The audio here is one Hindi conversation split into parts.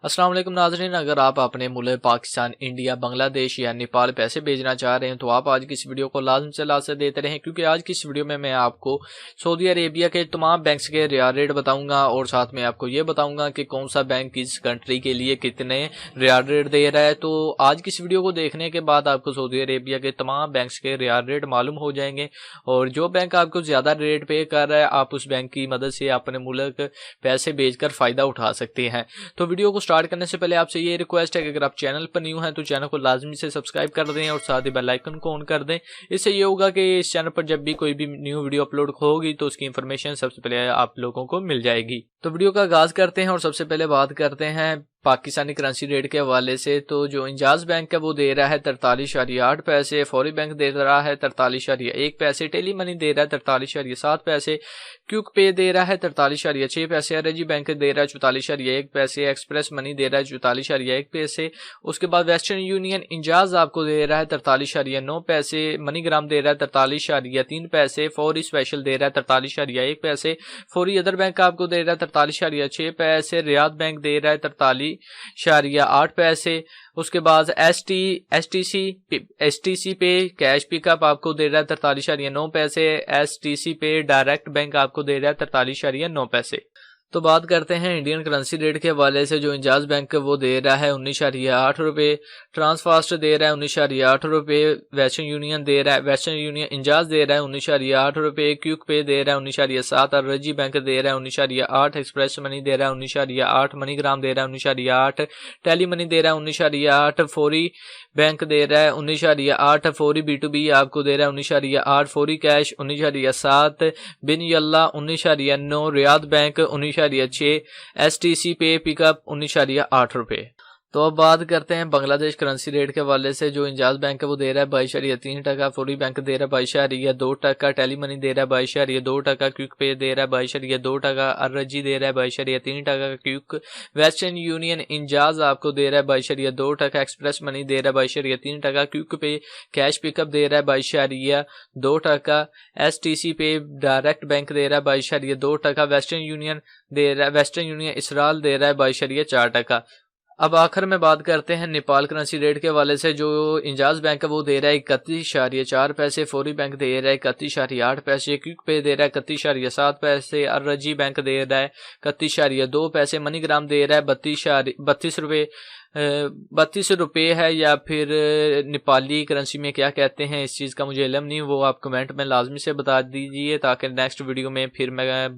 अस्सलाम वालेकुम नाज़रीन, अगर आप अपने मुल्क पाकिस्तान, इंडिया, बांग्लादेश या नेपाल पैसे भेजना चाह रहे हैं तो आप आज की इस वीडियो को लाज़मी से लाज़मी देते रहें, क्योंकि आज की इस वीडियो में मैं आपको सऊदी अरेबिया के तमाम बैंक्स के रियाल रेट बताऊंगा और साथ में आपको ये बताऊंगा कि कौन सा बैंक किस कंट्री के लिए कितने रियाल रेट दे रहा है। तो आज की इस वीडियो को देखने के बाद आपको सऊदी अरेबिया के तमाम बैंक्स के रियाल रेट मालूम हो जाएंगे और जो बैंक आपको ज़्यादा रेट पे कर रहा है आप उस बैंक की मदद से अपने मुल्क पैसे भेजकर फ़ायदा उठा सकते हैं। तो वीडियो को स्टार्ट करने से पहले आपसे ये रिक्वेस्ट है कि अगर आप चैनल पर न्यू हैं तो चैनल को लाजमी से सब्सक्राइब कर दें और साथ ही बेल आइकन को ऑन कर दें। इससे ये होगा कि इस चैनल पर जब भी कोई भी न्यू वीडियो अपलोड होगी तो उसकी इन्फॉर्मेशन सबसे पहले आप लोगों को मिल जाएगी। तो वीडियो का आगाज करते हैं और सबसे पहले बात करते हैं पाकिस्तानी करेंसी रेट के हवाले से। तो जो इंजाज बैंक है वो दे रहा है 43.8 पैसे, फौरी बैंक दे रहा है 43.1 पैसे, टेली मनी दे रहा है 43.7 पैसे, क्यूक पे दे रहा है 43.6 पैसे, अरजी बैंक दे रहा है 44.1 पैसे, एक्सप्रेस मनी दे रहा है 44.1 पैसे। उसके बाद वेस्टर्न यूनियन इंजाज आपको दे रहा है 43.9 पैसे, मनीग्राम दे रहा है 43.3 पैसे, फौरी स्पेशल दे रहा है 43.1 पैसे, फौरी अदर बैंक आपको दे रहा है 43.6 पैसे, रियाद बैंक दे रहा है 43.8 पैसे। उसके बाद एसटीसी पे कैश पिकअप आपको दे रहा है 43.9 पैसे, एसटीसी पे डायरेक्ट बैंक आपको दे रहा है 43.9 पैसे। तो बात करते हैं इंडियन करेंसी रेट के हवाले से। जो इंजाज बैंक वो दे रहा है 19.8 रुपये, ट्रांसफास्ट दे रहा है 19.8 रुपये, वेस्टर्न यूनियन इंजाज दे रहा है 19.8 रुपये, क्यूक पे दे रहा है 19.7, अरजी बैंक दे रहा है 19.8, एक्सप्रेस मनी दे रहा है 19.8, मनीग्राम दे रहा है 19.8, टेली मनी दे रहा है 19.8, फौरी बैंक दे रहा है 19.8, फौरी B2B आपको दे रहा है 19.8, फौरी कैश 19.7, बिन यल्ला 19.9, रियाद बैंक 19.6, एसटीसी पे पिकअप 19.8 रुपये। तो अब बात करते हैं बांग्लादेश करेंसी रेट के हवाले से। जो इंजाज बैंक है वो दे रहा है 22.3%, फौरी बैंक दे रहा है 22.2%, टेली मनी दे रहा है 22.2%, क्विक पे दे रहा है 22.2%, अरजी दे रहा है 22.3%, क्विक वेस्टर्न यूनियन इंजाज आपको दे रहा है 22.2%, एक्सप्रेस मनी दे रहा है 22.3%, क्विक पे कैश पिकअप दे रहा है 22.2%, एसटीसी पे डायरेक्ट बैंक दे रहा है 22.2%, वेस्टर्न यूनियन इसराल दे रहा है 22.4%। अब आखिर में बात करते हैं नेपाल करेंसी रेट के हवाले से। जो इंजाज बैंक है वो दे रहा है 31.4 पैसे, फौरी बैंक दे रहा है 31.8 पैसे, क्विक पे दे रहा है 31.7 पैसे, अरजी बैंक दे रहा है 31.2 पैसे, मनीग्राम दे रहा है 32 रुपये है, या फिर नेपाली करेंसी में क्या कहते हैं इस चीज़ का मुझे इल्म नहीं, वो आप कमेंट में लाजमी से बता दीजिए ताकि नेक्स्ट वीडियो में फिर मैं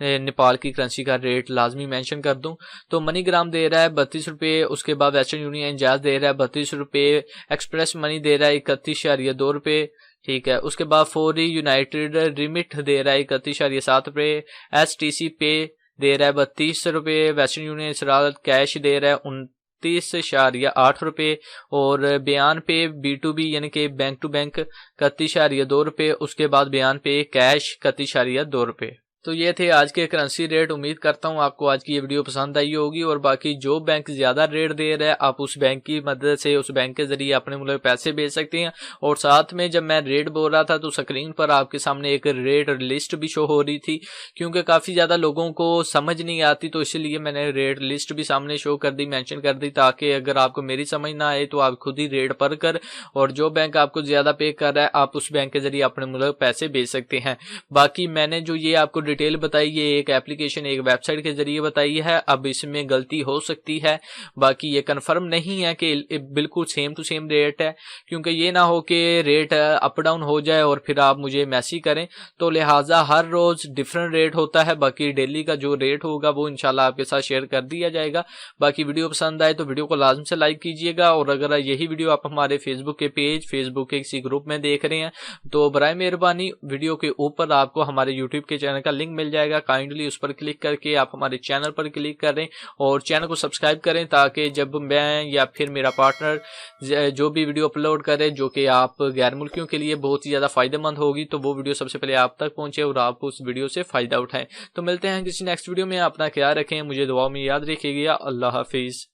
नेपाल की करेंसी का रेट लाजमी मेंशन कर दूं। तो मनीग्राम दे रहा है 32 रुपये, उसके बाद वेस्टर्न यूनियन इंजाज दे रहा है 32 रुपये, एक्सप्रेस मनी दे रहा है 31.2 रुपये, ठीक है। उसके बाद फौरी यूनाइटेड रिमिट दे रहा है 31.7 रुपये, एसटीसी पे दे रहा है 32 रुपये, वेस्टर्न यूनियन इसराल कैश दे रहा है 29.8 रुपये, और बयान पे B2B यानी कि बैंक टू बैंक 31.2 रुपये, उसके बाद बयान पे कैश 31.2 रुपये। तो ये थे आज के करेंसी रेट। उम्मीद करता हूँ आपको आज की ये वीडियो पसंद आई होगी और बाकी जो बैंक ज़्यादा रेट दे रहा है आप उस बैंक की मदद से उस बैंक के ज़रिए अपने मुल्क पैसे भेज सकते हैं। और साथ में जब मैं रेट बोल रहा था तो स्क्रीन पर आपके सामने एक रेट लिस्ट भी शो हो रही थी, क्योंकि काफ़ी ज़्यादा लोगों को समझ नहीं आती तो इसलिए मैंने रेट लिस्ट भी सामने शो कर दी, मैंशन कर दी, ताकि अगर आपको मेरी समझ ना आए तो आप खुद ही रेट पढ़ कर और जो बैंक आपको ज़्यादा पे कर रहा है आप उस बैंक के ज़रिए अपने मुल्क पैसे भेज सकते हैं। बाकी मैंने जो ये आपको डिटेल बताई ये एक एप्लीकेशन एक वेबसाइट के जरिए बताई है, अब इसमें गलती हो सकती है, बाकी ये कंफर्म नहीं है कि बिल्कुल सेम टू सेम रेट है, क्योंकि ये ना हो कि रेट अप डाउन हो जाए और फिर आप मुझे मैसेज करें। तो लिहाजा हर रोज डिफरेंट रेट होता है, बाकी डेली का जो रेट होगा वो इंशाल्लाह आपके साथ शेयर कर दिया जाएगा। बाकी वीडियो पसंद आए तो वीडियो को लाजम से लाइक कीजिएगा, और अगर यही वीडियो आप हमारे फेसबुक के पेज फेसबुक के किसी ग्रुप में देख रहे हैं तो बराए मेहरबानी वीडियो के ऊपर आपको हमारे यूट्यूब के चैनल का लिंक मिल जाएगा, काइंडली उस पर क्लिक करके आप हमारे चैनल पर क्लिक करें और चैनल को सब्सक्राइब करें, ताकि जब मैं या फिर मेरा पार्टनर जो भी वीडियो अपलोड करे जो कि आप गैर मुल्कियों के लिए बहुत ही ज़्यादा फायदेमंद होगी तो वो वीडियो सबसे पहले आप तक पहुंचे और आप उस वीडियो से फ़ायदा उठाएं। तो मिलते हैं किसी नेक्स्ट वीडियो में, अपना ख्याल रखें, मुझे दुआ में याद रखिएगा। अल्लाह हाफिज़।